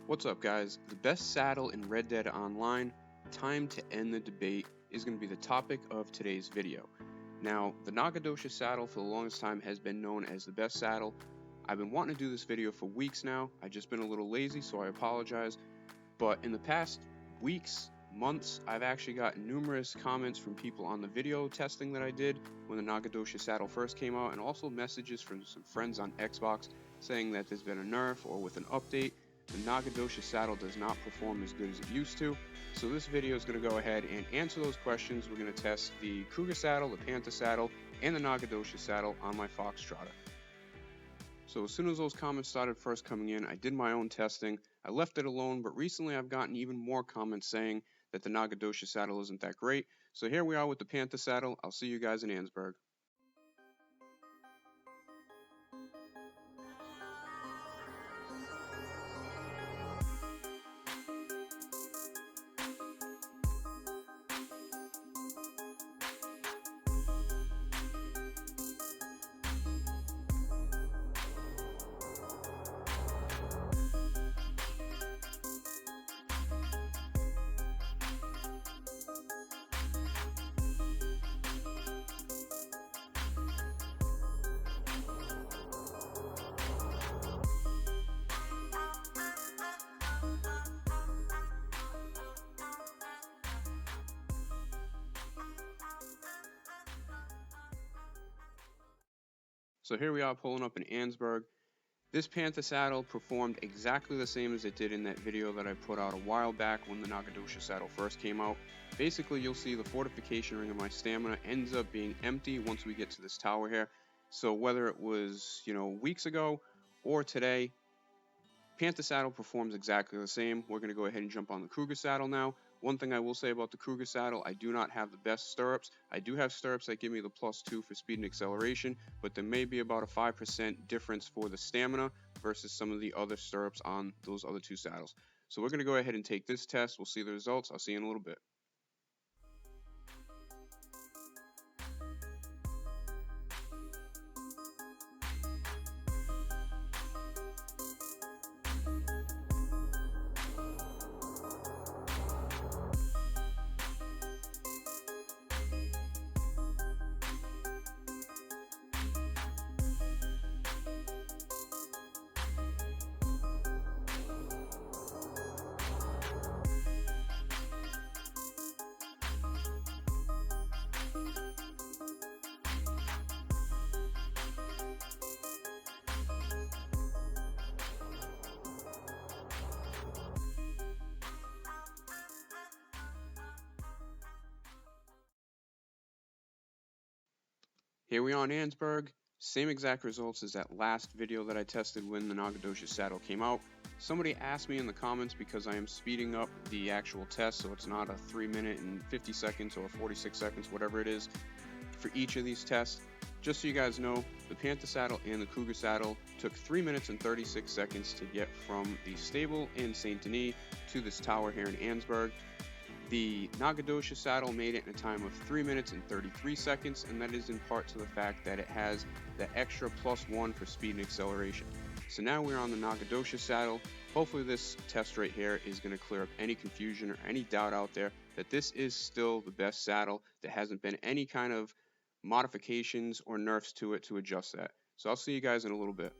What's up, guys? The best saddle in Red Dead Online, time to end the debate, is going to be the topic of today's video. Now, the Nocogdoches Saddle for the longest time has been known as the best saddle. I've been wanting to do this video for weeks now. I've just been a little lazy, so I apologize. But in the past weeks, months, I've actually gotten numerous comments from people on the video testing that I did when the Nocogdoches Saddle first came out, and also messages from some friends on Xbox saying that there's been a nerf or with an update, the Nocogdoches Saddle does not perform as good as it used to. So this video is going to go ahead and answer those questions. We're going to test the Cougar Saddle, the Panther Saddle, and the Nocogdoches Saddle on my Foxtrotter. So as soon as those comments started first coming in, I did my own testing. I left it alone, but recently I've gotten even more comments saying that the Nocogdoches Saddle isn't that great. So here we are with the Panther Saddle. I'll see you guys in Annesburg. So here we are pulling up in Annesburg. This Panther Saddle performed exactly the same as it did in that video that I put out a while back when the Nocogdoches Saddle first came out. Basically, you'll see the fortification ring of my stamina ends up being empty once we get to this tower here. So whether it was, weeks ago or today, Panther Saddle performs exactly the same. We're going to go ahead and jump on the Cougar Saddle now. One thing I will say about the Cougar Saddle, I do not have the best stirrups. I do have stirrups that give me the +2 for speed and acceleration, but there may be about a 5% difference for the stamina versus some of the other stirrups on those other two saddles. So we're going to go ahead and take this test. We'll see the results. I'll see you in a little bit. Here we are in Annesburg, same exact results as that last video that I tested when the Nocogdoches Saddle came out. Somebody asked me in the comments because I am speeding up the actual test, so it's not a 3 minute and 50 seconds or 46 seconds, whatever it is, for each of these tests. Just so you guys know, the Panther Saddle and the Cougar Saddle took 3 minutes and 36 seconds to get from the stable in St. Denis to this tower here in Annesburg. The Nocogdoches Saddle made it in a time of 3 minutes and 33 seconds, and that is in part to the fact that it has the extra +1 for speed and acceleration. So now we're on the Nocogdoches Saddle. Hopefully this test right here is going to clear up any confusion or any doubt out there that this is still the best saddle. There hasn't been any kind of modifications or nerfs to it to adjust that. So I'll see you guys in a little bit.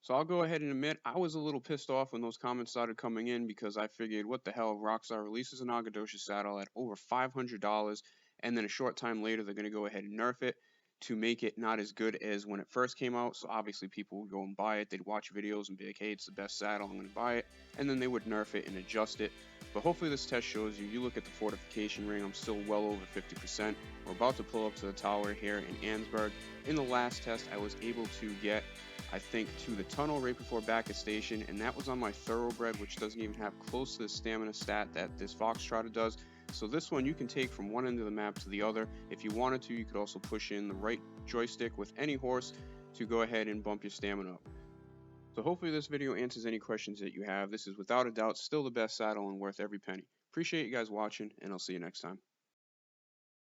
So I'll go ahead and admit I was a little pissed off when those comments started coming in because I figured, what the hell, Rockstar releases a Nocogdoches Saddle at over $500, and then a short time later they're going to go ahead and nerf it. to make it not as good as when it first came out. So obviously people would go and buy it. They'd watch videos and be like, hey, it's the best saddle, I'm going to buy it. And then they would nerf it and adjust it. But hopefully this test shows you, you look at the fortification ring, I'm still well over 50%. We're about to pull up to the tower here in Ansburg. In the last test, I was able to get, I think, to the tunnel right before Bacchus Station, and that was on my Thoroughbred, which doesn't even have close to the stamina stat that this Foxtrotter does. So this one you can take from one end of the map to the other. If you wanted to, you could also push in the right joystick with any horse to go ahead and bump your stamina up. So hopefully this video answers any questions that you have. This is without a doubt still the best saddle and worth every penny. Appreciate you guys watching, and I'll see you next time.